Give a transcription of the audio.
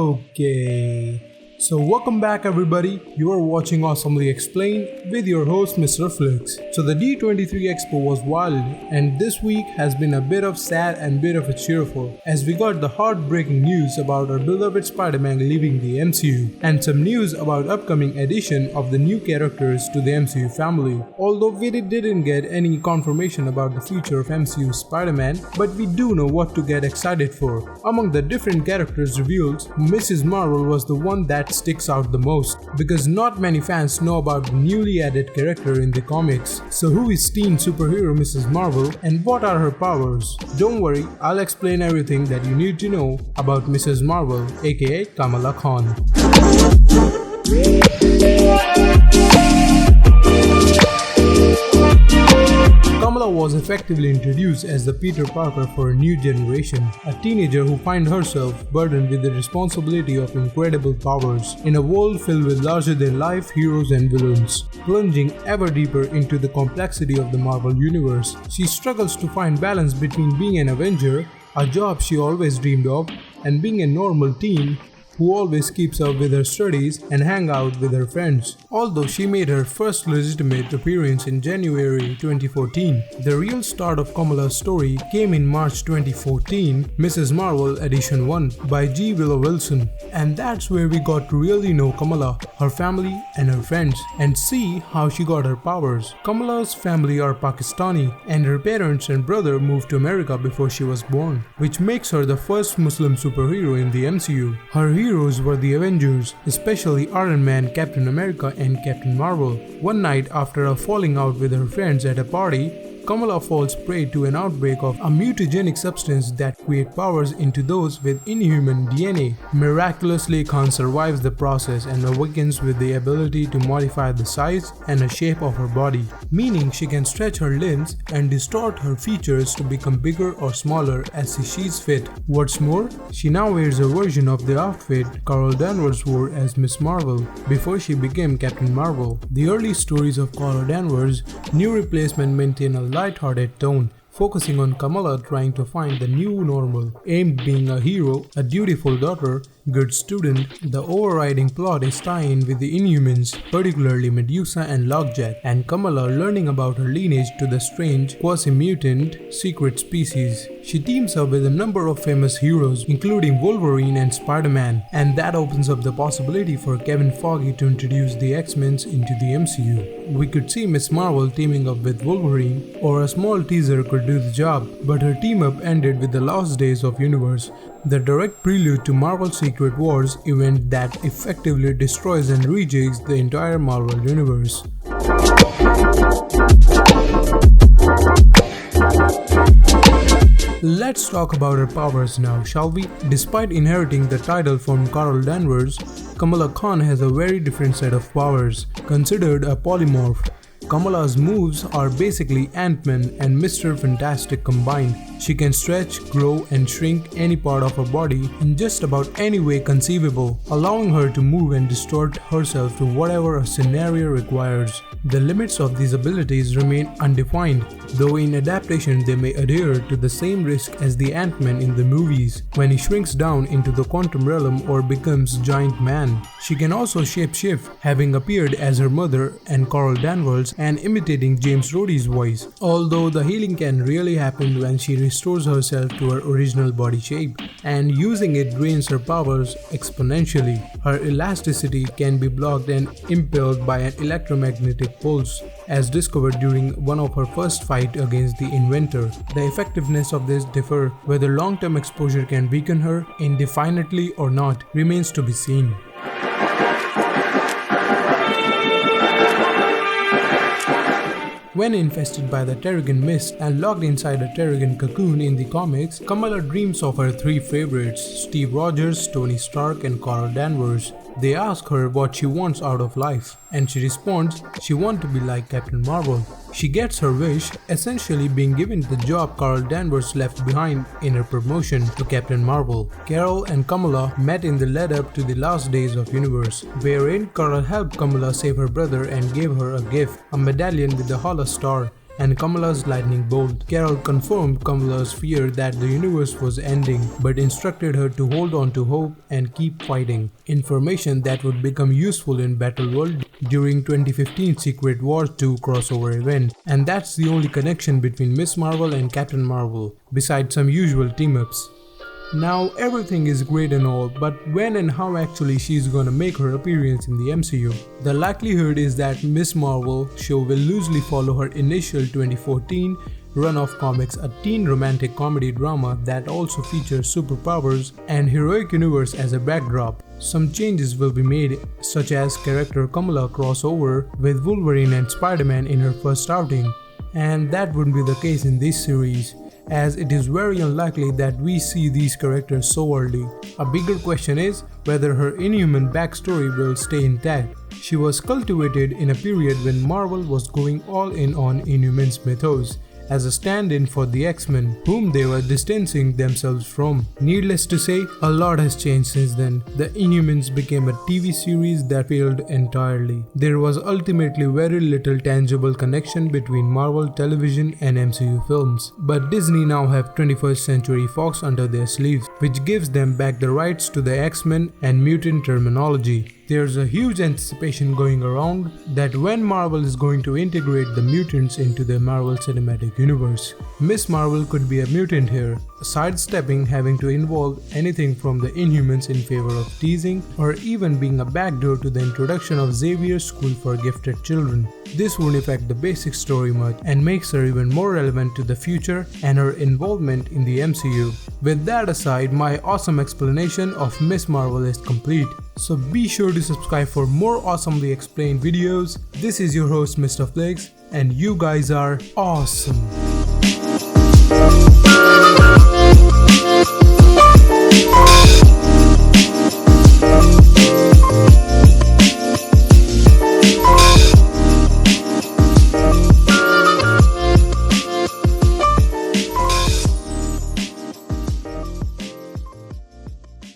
Okay, so welcome back everybody. You are watching Awesomely Explained with your host Mr. Flix. So the D23 Expo was wild, and this week has been a bit of sad and bit of a cheerful, as we got the heartbreaking news about our beloved Spider-Man leaving the MCU, and some news about upcoming addition of the new characters to the MCU family. Although we didn't get any confirmation about the future of MCU Spider-Man, but we do know what to get excited for. Among the different characters revealed, Mrs. Marvel was the one that sticks out the most, because not many fans know about the newly added character in the comics. So who is teen superhero Mrs. Marvel and what are her powers? Don't worry, I'll explain everything that you need to know about Mrs. Marvel, aka Kamala Khan. Kamala was effectively introduced as the Peter Parker for a new generation, a teenager who finds herself burdened with the responsibility of incredible powers in a world filled with larger-than-life heroes and villains. Plunging ever deeper into the complexity of the Marvel Universe, she struggles to find balance between being an Avenger, a job she always dreamed of, and being a normal teen who always keeps up with her studies and hang out with her friends. Although she made her first legitimate appearance in January 2014, the real start of Kamala's story came in March 2014, Mrs. Marvel Edition 1 by G. Willow Wilson. And that's where we got to really know Kamala, her family and her friends, and see how she got her powers. Kamala's family are Pakistani, and her parents and brother moved to America before she was born, which makes her the first Muslim superhero in the MCU. Her heroes were the Avengers, especially Iron Man, Captain America and Captain Marvel. One night after a falling out with her friends at a party, Kamala falls prey to an outbreak of a mutagenic substance that creates powers into those with inhuman DNA. Miraculously, Khan survives the process and awakens with the ability to modify the size and the shape of her body, meaning she can stretch her limbs and distort her features to become bigger or smaller as she sees fit. What's more, she now wears a version of the outfit Carol Danvers wore as Miss Marvel before she became Captain Marvel. The early stories of Carol Danvers' new replacement maintain a light-hearted tone, focusing on Kamala trying to find the new normal, aimed being a hero, a dutiful daughter, good student. The overriding plot is tie-in with the Inhumans, particularly Medusa and Lockjaw, and Kamala learning about her lineage to the strange, quasi-mutant, secret species. She teams up with a number of famous heroes, including Wolverine and Spider-Man, and that opens up the possibility for Kevin Feige to introduce the X-Men into the MCU. We could see Miss Marvel teaming up with Wolverine, or a small teaser could do the job, but her team-up ended with the Last Days of Universe, the direct prelude to Marvel's Secret Wars event that effectively destroys and rejigs the entire Marvel Universe. Let's talk about her powers now, shall we? Despite inheriting the title from Carol Danvers, Kamala Khan has a very different set of powers, considered a polymorph. Kamala's moves are basically Ant-Man and Mr. Fantastic combined. She can stretch, grow and shrink any part of her body in just about any way conceivable, allowing her to move and distort herself to whatever a scenario requires. The limits of these abilities remain undefined, though in adaptation they may adhere to the same risk as the Ant-Man in the movies, when he shrinks down into the quantum realm or becomes giant man. She can also shapeshift, having appeared as her mother and Carol Danvers and imitating James Rhodey's voice, although the healing can really happen when she restores herself to her original body shape, and using it drains her powers exponentially. Her elasticity can be blocked and impelled by an electromagnetic pulse, as discovered during one of her first fights against the Inventor. The effectiveness of this differs. Whether long-term exposure can weaken her indefinitely or not remains to be seen. When infested by the Terrigen mist and locked inside a Terrigen cocoon in the comics, Kamala dreams of her three favorites, Steve Rogers, Tony Stark and Carol Danvers. They ask her what she wants out of life, and she responds she wants to be like Captain Marvel. She gets her wish, essentially being given the job Carol Danvers left behind in her promotion to Captain Marvel. Carol and Kamala met in the lead-up to the Last Days of Universe, wherein Carol helped Kamala save her brother and gave her a gift, a medallion with the Hollow Star, and Kamala's lightning bolt. Carol confirmed Kamala's fear that the universe was ending, but instructed her to hold on to hope and keep fighting. Information that would become useful in Battleworld during 2015 Secret Wars 2 crossover event. And that's the only connection between Miss Marvel and Captain Marvel, besides some usual team-ups. Now everything is great and all, but when and how actually she's gonna make her appearance in the MCU? The likelihood is that Miss Marvel show will loosely follow her initial 2014 run of comics, a teen romantic comedy drama that also features superpowers and heroic universe as a backdrop. Some changes will be made, such as character Kamala crossover with Wolverine and Spider-Man in her first outing, and that wouldn't be the case in this series, as it is very unlikely that we see these characters so early. A bigger question is whether her Inhuman backstory will stay intact. She was cultivated in a period when Marvel was going all in on Inhuman's mythos, as a stand-in for the X-Men, whom they were distancing themselves from. Needless to say, a lot has changed since then. The Inhumans became a TV series that failed entirely. There was ultimately very little tangible connection between Marvel television and MCU films. But Disney now have 21st Century Fox under their sleeves, which gives them back the rights to the X-Men and mutant terminology. There's a huge anticipation going around that when Marvel is going to integrate the mutants into the Marvel Cinematic Universe. Miss Marvel could be a mutant here, sidestepping having to involve anything from the Inhumans in favor of teasing or even being a backdoor to the introduction of Xavier's School for Gifted Children. This won't affect the basic story much and makes her even more relevant to the future and her involvement in the MCU. With that aside, my awesome explanation of Miss Marvel is complete. So be sure to subscribe for more awesomely explained videos. This is your host Mr. Flakes, and you guys are awesome.